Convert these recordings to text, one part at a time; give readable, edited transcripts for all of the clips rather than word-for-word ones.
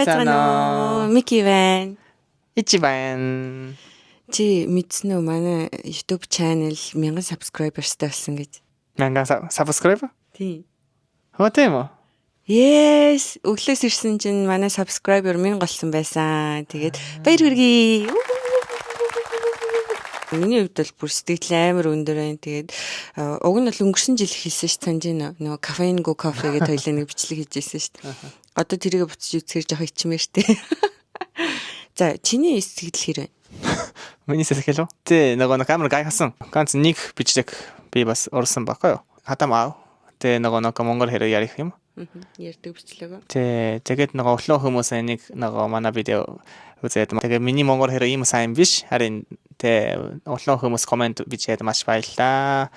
Байцгаана уу? Мики байна. Ичи байна. Чи мэдсэн үү манай YouTube channel 1000 subscribersтай болсон гэж. 1000 subscriber? Тийм. Тийм үү? Yes, өглөөс ирсэн чинь манай subscriber 1000 болсон байсан. Тэгээд баяр хүргэе. Миний хувьд бол бүр сэтгэл амар өндөр байна. Тэгээд уг нь бол өнгөрсөн жил хийсэн ш санаж нөгөө caffeine go coffee гэдэг хоёлаа нэг бичлэг хийжсэн ш. Одоо тэрийг буцаж үзэхээр жоох ичмээр штэ. За, чиний сэтгэл хэр вэ? Миний сэтгэл үү? Тэ нөгөө камер гайхсан. Ганц нэг бичлэг би бас орсон байхгүй юу? Хатамаа. Тэ нөгөө монгол хэрэг ярих юм. Ярьдаг бичлэг. Тэгээд нөгөө өглөө хүмүүс нэг нөгөө манай видео үзээд тэгээд миний монгол хэрэг ийм сайн биш. Харин тэ өглөө хүмүүс комент бичээд маш баярлаа.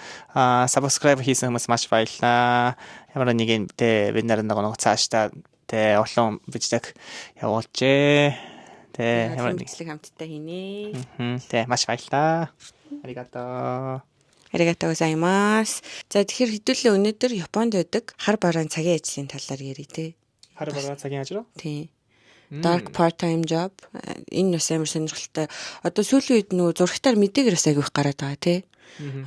Subscribe хийсэн хүмүүс маш баярлаа. Ямар нэгэн тэ бид нар нөгөө цаашдаа тэ өглөө бичлэг явуулжээ. Тэ ямар нэг бичлэг хамтдаа хийнэ. Тэ маш баярлаа. Аригато. Аригато гозаймас. За тэгэхээр хэдүүлээ өнөөдөр Японд байдаг хар бараан цагийн ажлын талаар ярий те. Хар бараан цагийн ажил уу? Тийм. Dark part-time job. Энэ бас амар сонирхолтой. Одоо сүүлийн үед нөгөө зурагтаар мэдээгээр бас агиих гараад байгаа тий.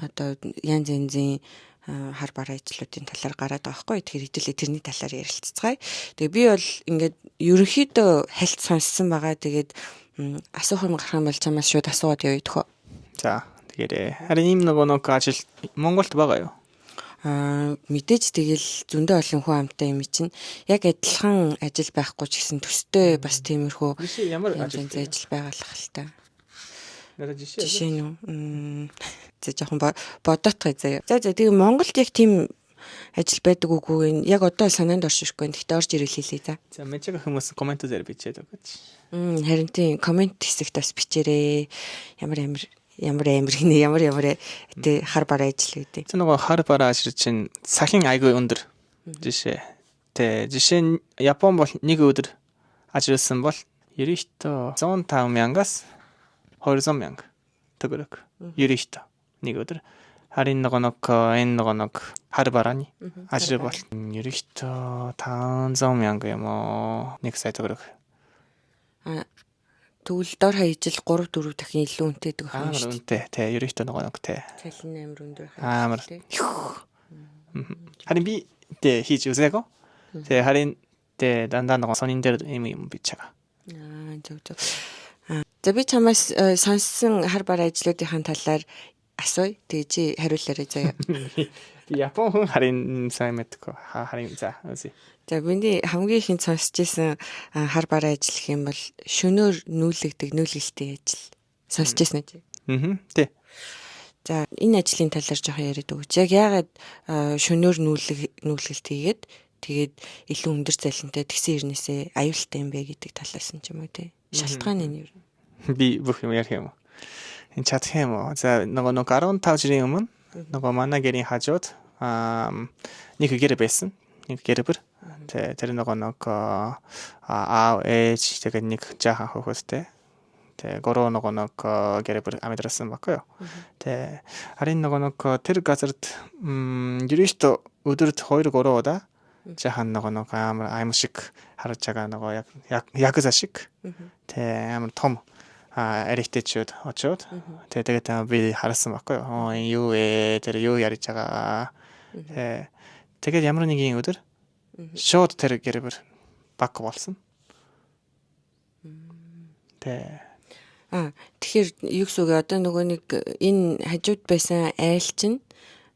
Одоо янз янзын хар бараан ажлуудын талаар гараад байгаа хгүй. Тэгэхээр хэдүүлээ тэрний талаар ярилцгаая. Тэгээ би бол ингээд ерөнхийдөө хальт сонссон байгаа. Тэгээд асуух юм гарах юм бол чамаас шууд асууад явъя төхөө. За тэгээд харин ийм нөгөө ажил Монголд байгаа юу? Мэдээж тэгэл зөндөө олон хүн амтай юм чинь яг адилхан ажил байхгүй ч гэсэн төстэй бас тиймэрхүү ямар ажил байгаа л хальтаа. Надад жишээ нь за жоохон бодоотгой заяа. За тэгээ Монголд яг тийм ажил байдаг үгүй яг одоо санаанд оршихгүй. Гэхдээ орж ирэл хэлээ за. За мэдээгүй хүмүүс комент дээр бичээд өгөөч. Харин тийм комент хэсэгт бас бичээрэй. Ямар тэ хар бараа ажил гэдэг. Тэ нөгөө хар бараа ажил чинь сахин айгүй өндөр. Жишээ. Тэ жишээ нь Япон бол нэг өдөр ажилласан бол ерөөхдөө 105,000-аас 200,000 төгрөг. Ерөөхдөө нэг өдөр. Харин энэ хар барааны ажил бол ерөөхдөө 500,000 юм уу? 1 сая төгрөг. Тэгвэл дор хаяжил 3-4 дахин илүү үнэтэй гэдэг юм шүү. Үнэтэй. Тэ ерөөхдөө тэ. Цалин амар өндөр амар. Харин би тэ хийж үзээгүй. Тэ харин тэ дандаа сонин дээр юм бич байгаа. Зөв. За би чамаас сонссон хар бараа ажлуудын талаар асууя. Тэгээ чи хариулаарай заяа. Япон хүн харин сайн мэдгүй. Харин за үзье. За миний хамгийн ихэнд сонсч байсан хар бараа ажил гэх юм бол шөнөөр нүүлгдэг нүүлгэлтийн ажил. Сонсч байсан үү? Тий. За энэ ажлын талаар жоохон яриад өгөөч. Яг яагаад шөнөөр нүүлгэлт хийгээд тэгээд илүү өндөр цалинтай тэгсэн ирнээсээ аюултай юм бэ гэдэг талаас нь ч юм уу тий. Шалтгаан нь юу? Би бүх юм ярих юм уу? Энэ чадах юм уу? За нөгөө 15 жилийн өмнө нөгөө манай гэрийн хажууд нэг гэр байсан. Нэг гэрбэр. Тэр нөгөө аав ээж тэгээд нэг жаахан хөхөстэй. Тэгээ гурав нөгөө гэрбэр амьдарсан байхгүй юу? Тэгээ харин нөгөө тэр газарт ерөөхдөө өдөрт 2-3 удаа жаахан нөгөө амар аим шиг харж байгаа нөгөө ягза шиг. Тэгээ амар том эрэгтэйчүүд очоод тэгээд би харсан байхгүй юу? Юу тэр юу ярьж байгаа. Тэгээд ямар нэгэн өдөр шууд тэр гэрбэр баг болсон. Тэгэхээр юу гэсэн үг одоо нөгөө нэг энэ хажууд байсан айл чинь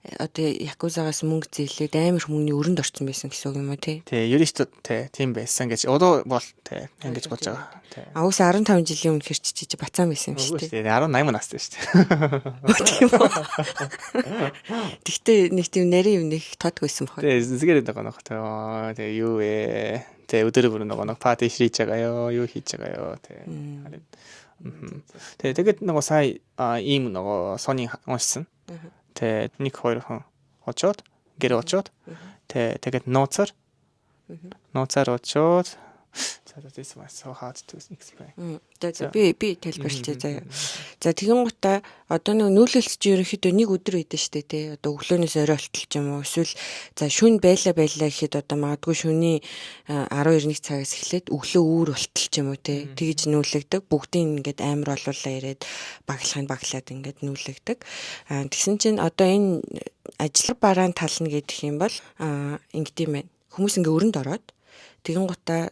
одоо якузагаас мөнгө зээлээд амар хүмүүний өрөнд орсон байсан гэсэн үг юм уу тий? Тий, ерөөсөө тийм байсан гэж одоо бол тий ингэж болж байгаа. Тий. Уус 15 жилийн өмнө хэрчиж бацаан байсан юм шүү дээ. 18 настай шүү дээ. Тэгтээ нэг тийм нарийн юм нэг тодгойсон бохоо. Тий, зэрэг байгаа тий юу вэ? Тий өдөр бүр нөгөө пати хийж байгаа юу хийж байгаа юу тий. Тэгээд нөгөө сая ийм нөгөө сони уншсан. Тэ 1-2 хүн очоод гэр очоод тэгээд нууцаар очоод this one so hard to explain. За би тайлбарлчихъя заяа. За тэгэн гутаа одоо нэг нүүлэлт чи ерөнхийдөө нэг өдөр өгдөн штэ тий. Одоо өглөөнөөс орой болтол ч юм уу. Эсвэл за шүн байлаа гэхэд одоо магадгүй шүний 12-1 цагаас эхлээд өглөө үүр болтол ч юм уу тий. Тэгж нүүлэгдэг. Бүгдийн ингээд амар олуулаа ирээд баглаад ингээд нүүлэгдэг. Тэгсэн чинь одоо энэ ажлын бараан тална гэдэг юм бол ингэдэм байх. Хүмүүс ингээ өрөнд ороод тэгэн гутаа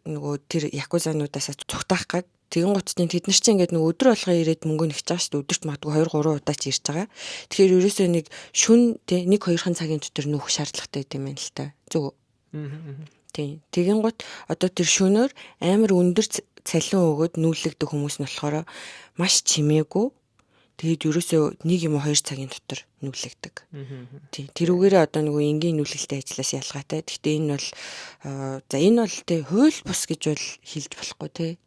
нөгөө тэр якузануудаас цухтаах гад тэгэн гут чинь тэд нар чинь ингээд нөгөө өдөр болгоо ирээд мөнгө нэгж байгаа шүү дээ. Өдөрт магадгүй 2-3 удаа ч ирж байгаа. Тэгэхээр ерөөсөө нэг шүн тий 1-2 цагийн дотор нүүх шаардлагатай гэдэм юм л та. Зүг. Тий. Тэгэн гут одоо тэр шөнөөр амар өндөр цалин өгөөд нүүлэгдэх хүмүүс нь болохоор маш чимээгүй. Тэгээд ерөөсөө 1 юм уу 2 цагийн дотор нүүлэгдэг. Тий. Тэрүүгээрээ одоо нөгөө энгийн нүүлгэлтэй ажиллаас ялгаатай. Гэхдээ энэ бол энэ бол тий хууль бус гэж бол хэлж болохгүй тий.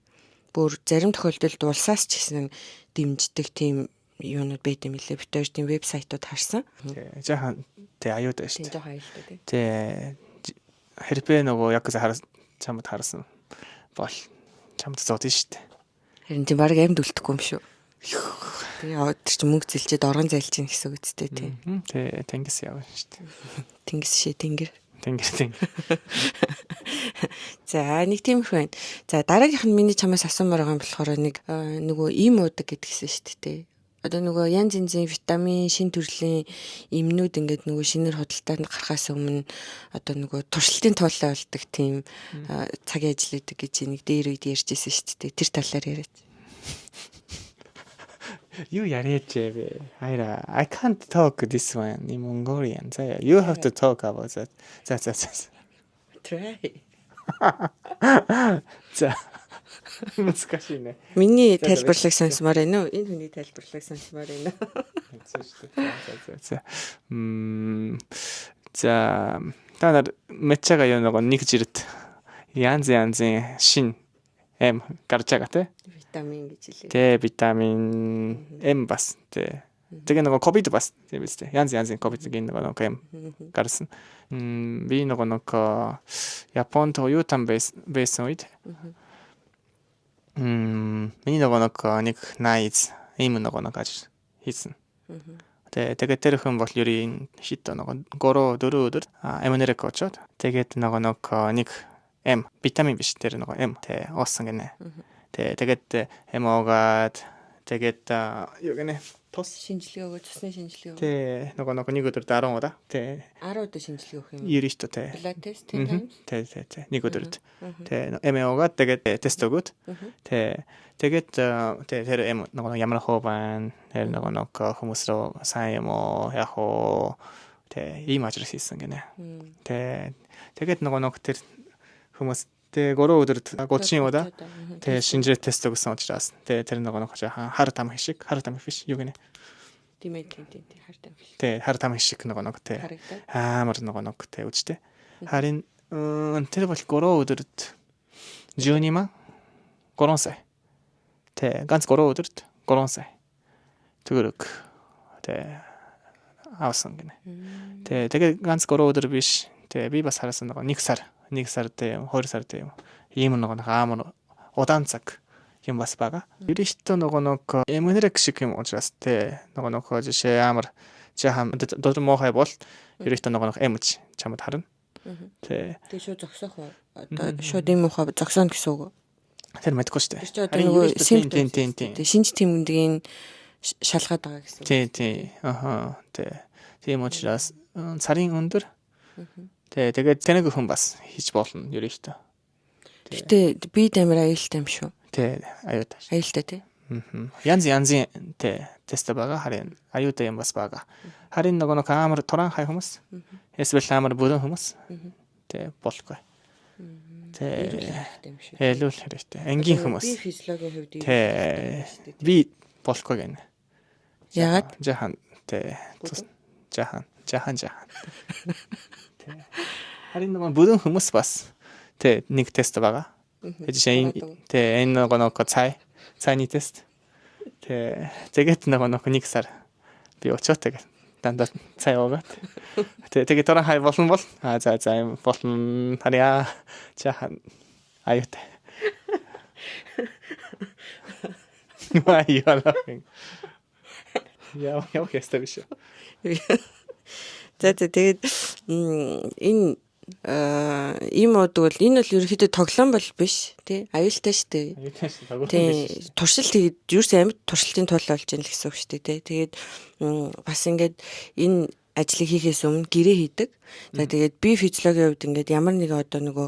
Бүр зарим тохиолдолд улсаас ч гэсэн дэмждэг тийм юунууд байт юм лээ. Бид хоёр тийм вебсайтууд харсан. Жаахан тий аюутай шүү дээ. Жаахан аюутай тий. Тий хэрвээ нөгөө яг чамд харсан бол чамд зодсон шүү дээ. Харин тийм баг амьд үлдэхгүй юм шүү. Тэгээ тэр чинь мөнгө зэлчээд оргон зайлж гин гэсэн үг үстэй тий. Тий тэнгис явна шүү дээ. Тэнгис шээ тэнгэр. Тэнгэр. За нэг тиймэрхүү байна. За дараагийнх нь миний чамаас асуумаар байгаа юм болохоор нэг нөгөө им уудаг гэдгийгсэн шүү дээ. Одоо нөгөө янз янзын витамин, шин төрлийн имнүүд ингээд нөгөө шинээр худалдаанд гарахаас өмнө одоо нөгөө туршилтын туулаа болдог тийм цагийн ажил үүдэг гэж нэг дээр үед ярьжсэн шүү дээ. Тэр талаар яриач. You yarete Ira, I can't talk this one in Mongolian. You have to talk about that. Try. じゃあ難しいね。Миний тайлбарлыг сонсомоор байна уу? Энэ хүний тайлбарлыг сонсомоор байна уу? За та нар мэдчээгээ юу нэг жирт янз янзын шин эм гарч байгаа те. Витамин гэж хэлээ. Тэ витамин М бас тэ. Тэгээ нөгөө ковид бас тийм биз дээ. Янз янзын ковидгийн нөгөө эм гарсан. Би нөгөө Японд оюутан байсан үед миний нөгөө нэг найз ийм нөгөө ажил хийсэн. Тэгээд тэр хүн бол ерийн хит нөгөө 3-4 өдөр эмнэрэг очоод тэгээд нөгөө нэг М витамин биш тэр нөгөө М тэ уусан гинэ. Тэгээд эмоогаад тэгээд юу гинэ тус шинжилгээ өгөө цусны шинжилгээ өгөө. Тэ нөгөө нэг өдөрт 10 удаа. Тэ 10 удаа шинжилгээ өгөх юм. Ерөөсөө тэ. Blood test 10 times. Тэ нэг өдөрт. Тэ эмоогаад тэгээд тест өгөөд. Тэгээд тэр эм нөгөө ямар хобан тэр нөгөө хүмүүс руу сайн юм уу яг уу тэ ийм ажил хийсэн гинэ. Тэгээд нөгөө тэр хүмүүс тэ 3 өдөрт 30 удаа тэ шинжилгээ тест өгсөн учраас тэ тэр нөгөө хар там шиг юу гинэ. Тийм хар там шиг. Тэ хар там шиг нөгөө тэ амар нөгөө тэ үжтэй. Харин тэр бол 3 өдөрт 12 ман 3 сая. Тэ ганц 3 өдөрт 3 сая. Төгөрөг тэ авсан гинэ. Тэгээд ганц 3 өдөр биш. Тэ би бас харсан нөгөө 1 сар тэ 2 сар тэ юм. Ийм нөгөө амар удаан цаг юм бас байгаа. Ерөөхдөө нөгөө эмнэрэг шиг юм учраас тэ нөгөө жишээ амар жаахан дотор моохай бол ерөөхдөө нөгөө эмч чамд харна. Тэ шууд зогсоох уу? Одоо шууд юм уу зогсоно гэсэн үг. Тэр мэдгүй шүү дээ. Тэр нөгөө симптом шинж тэмдгийн шалгаад байгаа гэсэн үг. Тий. Аха. Тийм учраас сарын өндөр. Тэгээд тэнэг хүн бас хийж болно ерөөхдөө. Гэтэ би амар аюултай юм шүү. Тий, аюултай. Аюултай тий. Янзын тест байгаа харин аюултай юм бас байгаа. Харин нөгөө амар туран хай хүмүүс. Эсвэл амар бүрэн хүмүүс. Тий, болохгүй. Хэлүүл хэрэгтэй. Энгийн хүмүүс. Би физиологийн хувьд би болохгүй гэнэ. Яагаад? Жахан жахан. Харин нөгөө бүрэн хүмүүс бас нэг тест байгаа. Жишээ энэ нөгөө цайны тест. Тэгээд нөгөө 1 сар би очоод тэгээд дандаа цай уугаад. Тэгээд туран хай болно бол. За болно харьяа жахан аюутай. Маа яалаа. Явах ястай биш үү? За тэгээд энэ ийм уудаг бол энэ бол ерөөхдөө тоглоом бол биш тий аюултай шүү дээ. Аюултай шүү тоглоом Тий биш. туршилт тэгээд юусэн амьд туршилтын тул болж ийн л гэсэн үг шүү дээ тий. Тэгээд бас ингээд энэ ажлыг хийхээс өмнө гэрээ хийдэг. За тэгээд би физиологийн хувьд ингээд ямар нэгэн одоо нөгөө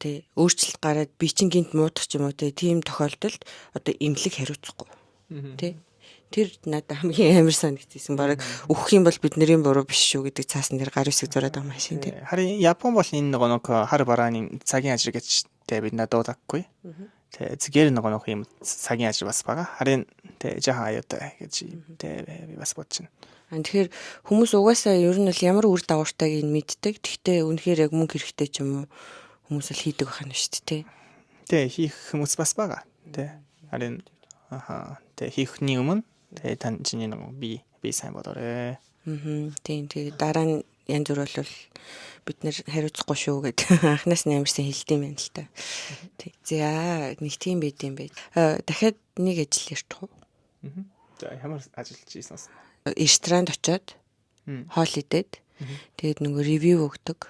тий өөрчлөлт гараад би чинь гинт муудах ч юм уу тийм тохиолдолд одоо эмнэлэг хариуцахгүй. Тий тэр надад хамгийн амар санагдчихсэн. Бараг өөх юм бол бидний буруу биш шүү гэдэг цаасан дээр гар үсэг зураад байгаа машин тий. Харин Япон бол энэ нэг хар барааны цагийн ажил гэж бид надад дуудахгүй. Тэ згээр нэг юм цагийн ажил бас байгаа. Харин тэ жаахан аюутай гэж тэ би бас бодчихно. Тэгэхээр хүмүүс угаасаа ер нь бол ямар үр дагавартайг нь мэддэг. Тэгтээ үнэхээр яг мөнгө хэрэгтэй ч юм уу хүмүүс л хийдэг байх нь шүү дээ тий. Тэ хийх хүмүүс бас байгаа. Тэ харин тэ хийхний өмнө тэ тань чиний нэг би сайн бодоорой. Тийм тэгээд дараа нь янз бүр бол бид нэр хариуцахгүй шүү гэд анхнаас нь амарсан хэлдэм байна л та. Тэг. За нэг тийм байд юм байд. Дахиад нэг ажил ярьчих уу? За ямар ажиллаж ийсэн бас? Ресторанд очиод хоол идээд тэгээд нөгөө ревю өгдөг.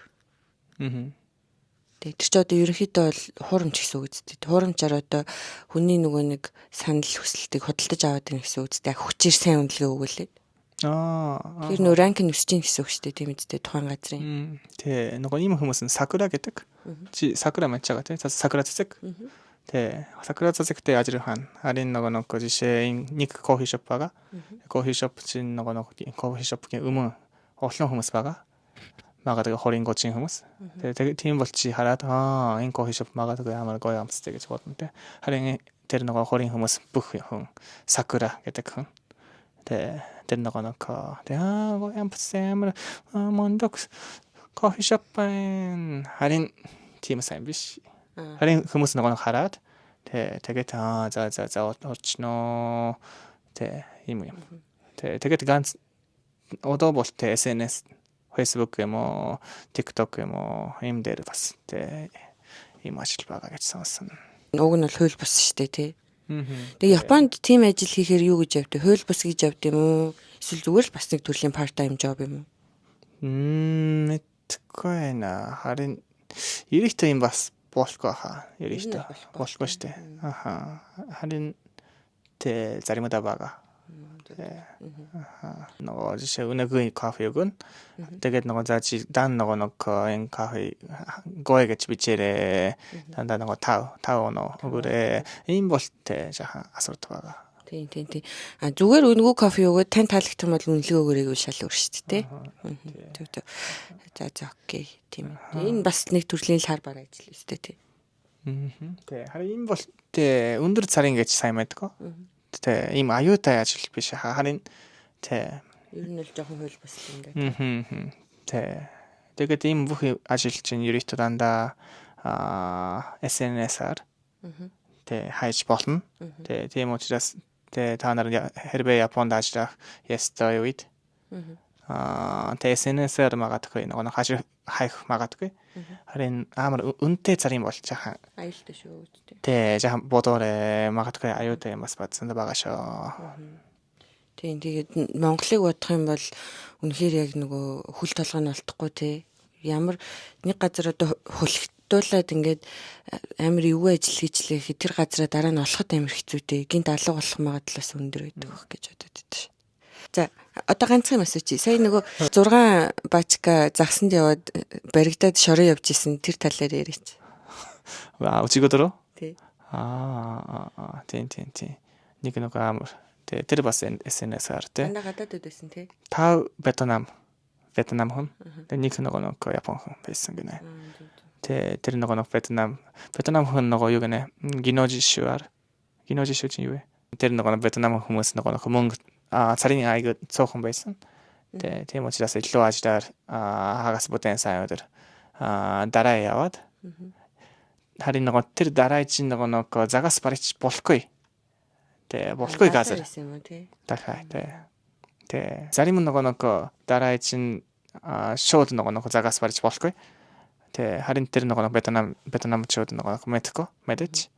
Тэгээд тэр чинь одоо ерөнхийдөө бол хуурамч гэсэн үг үстэй. Хуурамчаар одоо хүний нөгөө нэг санал хүсэлтийг худалдаж аваад байна гэсэн үг үстэй. Хүчээр сайн үнэлгээ өгүүлээд. Тэр нөө ранк нь өсөж ийн гэсэн үг шүү дээ тийм үстэй тухайн газрын. Тэ нөгөө ийм хүмүүс нь сакура гэдэг. Чи сакура мэдж байгаа тийм сакура цэцэг. Тэ сакура цэцэгтэй ажил хаана. Харин нөгөө жишээ нэг кофе шоп байгаа. Кофе шоп чинь нөгөө кофе шопгийн өмнө олон хүмүүс байгаа. Магадгүй 20-30 хүмүүс. Тэгээ тийм бол чи хараад энэ кофе шоп магадгүй амар гоё амттай гэж бодно тэ. Харин тэр нөгөө 20 хүмүүс бүх хүн сакура гэдэг хүн. Тэр нөгөө гоё амттай амар мондок кофе шоп байна. Харин тийм сайн биш. Харин хүмүүс нөгөө хараад тэгээд за орчноо. Ийм юм. Тэгээд ганц одоо бол SNS Facebook юм уу, TikTok юм уу, ийм дээр бас ийм ажил байгаа гэж сонсон. Уг нь бол хууль бус шүү дээ тий. Тэгээ Японд тийм ажил хийхээр юу гэж явдаг? Хууль бус гэж явд юм уу? Эсвэл зүгээр л бас нэг төрлийн part time job юм уу? Мэдгүй наа. Харин ерийгтэй юм бас болохгүй хаа. Ерийгтэй болохгүй шүү дээ. Харин заримдаа байгаа. Нөгөө жишээ өнөөгийн кофе өгөн. Тэгээд нөгөө заачи дан нөгөө энэ кофе гоё гэж бичээрээ. Дандаа нөгөө тав өгөөрэй. Ийм бол жаахан асуудал байгаа. Тийм. Зүгээр өнгөө кофе өгөөд тань таалагдсан бол үнэлгээ өгөөрэй гэж шал өөр шүү дээ тий. За окей. Тийм. Энэ бас нэг төрлийн л хар бараа ажил шүү дээ тий. Харин энэ бол өндөр царын гэж сайн мэдгүй. Ийм аюутай ажил биш харин ер нь л жоохон хууль бус юм даа. Тэгээд ийм бүх ажил чинь ерөөхдөө дандаа SNS-аар хайж болно. Тийм учраас та нар хэрвээ Японд ажиллах ёстой үед SNS-аар магадгүй нөгөө хайх магадгүй. Харин амар үнэтэй царийн бол жаахан аюултай шүү дээ. Жаахан бодоорой магадгүй аюутай юм бас бодсонд байгаа шүү. Тийм тэгээд Монголыг бодох юм бол үнэхээр яг нөгөө хүл толгой нь олдохгүй тий. Ямар нэг газар одоо хулигдуулаад ингээд амар эвгүй ажил хийчлээ тэр газараа дараа нь олоход амар хэцүүтэй. Гинт алга болох магадлалаас өндөр байдаг байх гэж бодод байдаг ш. За одоо ганцхан юм асууч. Сая нөгөө 6 бачка загсанд яваад баригдаад шороо явж исэн тэр талаар яриач. Өчигдөр үү? Тий. Тийм. Нэг амар тэр бас SNS-аар тий. Андаа гадаад байсан тий. Та Вьетнам хүн. Тэгээ нэг нөгөө Япон хүн байсан гинэ. Тэр нөгөө Вьетнам хүн нөгөө юу гинэ? Гиножишүүар. Гиножишүү чинь юу вэ? Тэр нөгөө Вьетнам хүмүүс нөгөө мөнгө царийн аяг цоохон байсан. Тийм учраас илүү ажлаар хагас бүтээн сайн өдөр дараа яваад. Харин нөгөө тэр дараа чинь нөгөө загас барич болохгүй. Болохгүй газар. Дахай. Зарим нөгөө дараа чинь шууд нөгөө загас барич болохгүй. Харин тэр нөгөө Вьетнам шууд нөгөө мэдэж.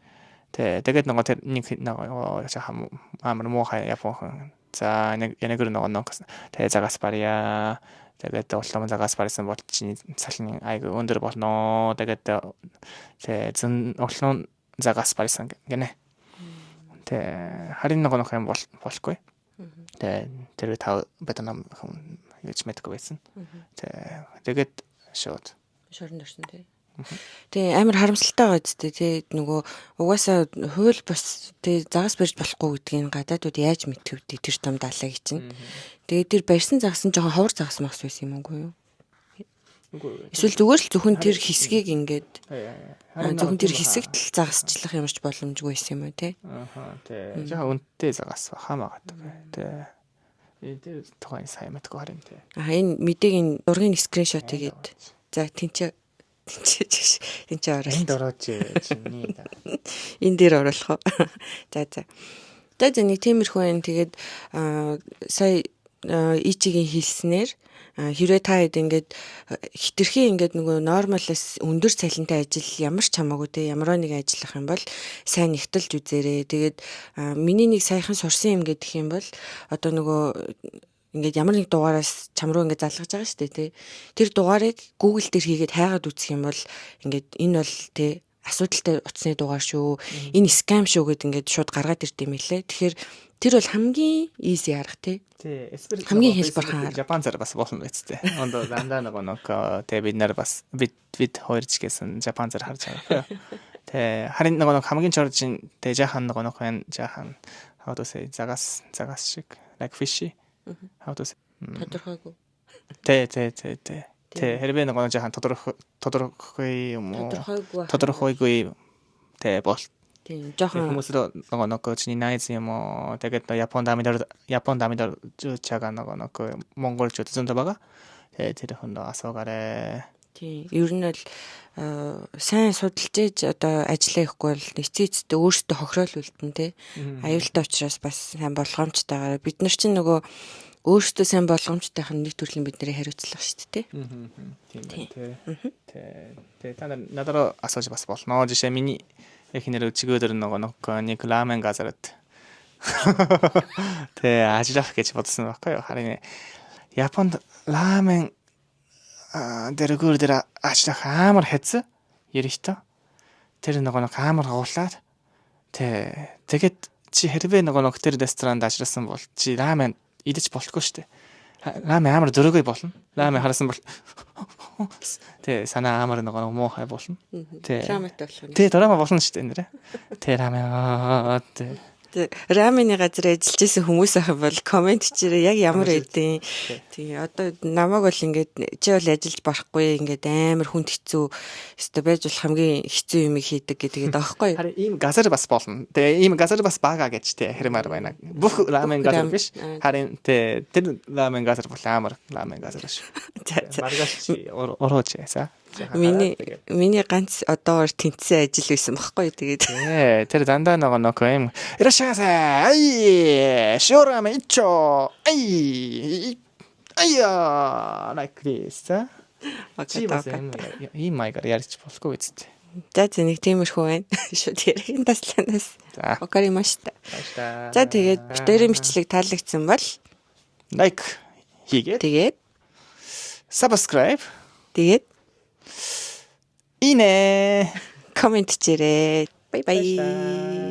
Тэгээд нөгөө тэр нэг нөгөө жаахан амар муухай япон хүн. За янагэр нөгөө тэгээд загас барья. Тэгээд улам загас барьсан бол чиний салны айг өндөр болно. Тэгээд зэн улам загас барьсан гэнэ. Тэгээд харин нөгөө юм болохгүй. Тэр тав бетнам хүн гэж мэдгүй байсан. Тэгээд шууд шорон дөрсөн тий. Тэгээ амар харамсалтай байгаа зү тий нөгөө угаасаа хууль бас тий загас барьж болохгүй гэдгийг гадаадууд яаж мэдэх вэ тэр том даалгыг чинь. Тэгээ тэр барьсан загас нь жоохон ховор загас махс байсан юм уу юу? Эсвэл зүгээр л зөвхөн тэр хэсгийг ингээд зөвхөн тэр хэсэгт л загасчлах юмч боломжгүй байсан юм уу тий? Тий. Жоохон үнэтэй загас хамаагаад. Тэр тухайн сайн мэдгүй харин тий. Энэ мэдээг дургийн скриншот хийгээд за тэнцээ Энд орооч чиний. Энэ дээр оруулах уу. За. Тэгээд нэг тиймэрхүү юм тэгээд сая ичигийн хэлснээр хэрвээ та хэд ингээд хитрхи ингээд нөгөө нормалаас өндөр цалинтай ажил ямар ч хамаагүй те ямар нэг ажиллах юм бол сайн нэгтэлж үзээрэй. Тэгээд миний нэг саяхан сурсан юм гэдэг юм бол одоо нөгөө ингээд ямар нэг дугаараас чам руу ингээд залгаж байгаа шүү дээ тий. Тэр дугаарыг Google дээр хийгээд хайгаад үзэх юм бол ингээд энэ бол тий асуудалтай утасны дугаар шүү. Энэ скам шүү гэд ингээд шууд гаргаад ирд юм лээ. Тэгэхээр тэр бол хамгийн easy арга тий. Хамгийн хэлбэр хаа. Japan зэрэг бас болно үсттэй. Ондоо дандаа нэг тий бид нар бас бид хоёр ч гэсэн Japan зэрэг харж байгаа. Тий харин нэг хамгийн чоржин тий жаахан нэг жаахан how to say загас шиг like fishy. How to say тодорхойгүй. Тэ хэрвээ нэг жаахан тодорхой юм уу? Тодорхойгүй тэ бол. Тийм жаахан хүмүүсээ нэг чиний найз юм уу? Тэгээд Японд амидор чага нэг монголчууд зөндөө байгаа. Тэр хүн асуугаарэ. Тийм ер нь бол сайн судалж ээж одоо ажиллаа ихгүй бол эцээцтэй өөртөө хохироол үлдэн тий. Аюултай учраас бас сайн болгоомжтойгаараа бид нар чинь нөгөө өөртөө сайн болгоомжтойх нь нэг төрлийн бидний хариуцлага шүү дээ. Тийм та надад асууж бас болно. Жишээ миний яг нэр өчигдөр нэг рамен газарт ажиллах гэж бодсон байхгүй юу. Харин Японд рамен дэргүүр дээр ажиллах амар хэцүү ерөөхдөө тэр нэг амар гуулаад тэгээд чи хэрвээ нэг тэр ресторанд ажилласан бол чи рамен идэж болохгүй шүү дээ. Рамен амар дөрөгөө болно. Рамен харсан бол санаа амар нэг муухай болно. Драматай болох. Драма болно шүү дээ нэрэ. Рамен Рамены газар ажиллаж исэн хүмүүс ах бол комент чирээ яг ямар байдیں۔ Тэгээ одоо намайг бол ингээд чи бол ажиллаж барахгүй ингээд амар хүнд хэцүү өстө байж болох хамгийн хэцүү юм хийдэг гэдэг аахгүй. Харин ийм газар бас болно. Тэгээ ийм газар бас бага гэж тэ хэрмээр байна. Бүх рамен газар биш. Харин тэр рамен газар бол амар рамен газар шүү. Маргааш орооч яса. Миний ганц одоогоор тэнцсэн ажил байсан баггүй тэгээд. Тэр дандаа нэг юм. Ирашаасаа. Ай, шуураме ичо. Ая, like this. Ийм маягаар ярьж болохгүй үсттэй. За нэг тиймэрхүү байна. Шууд яригын тасланаас. Окаримашта. За тэгээд битэрийн бичлэг таалагдсан бол like хийгээд subscribe тэгээдいいね。コメントチェレ。バイバイ。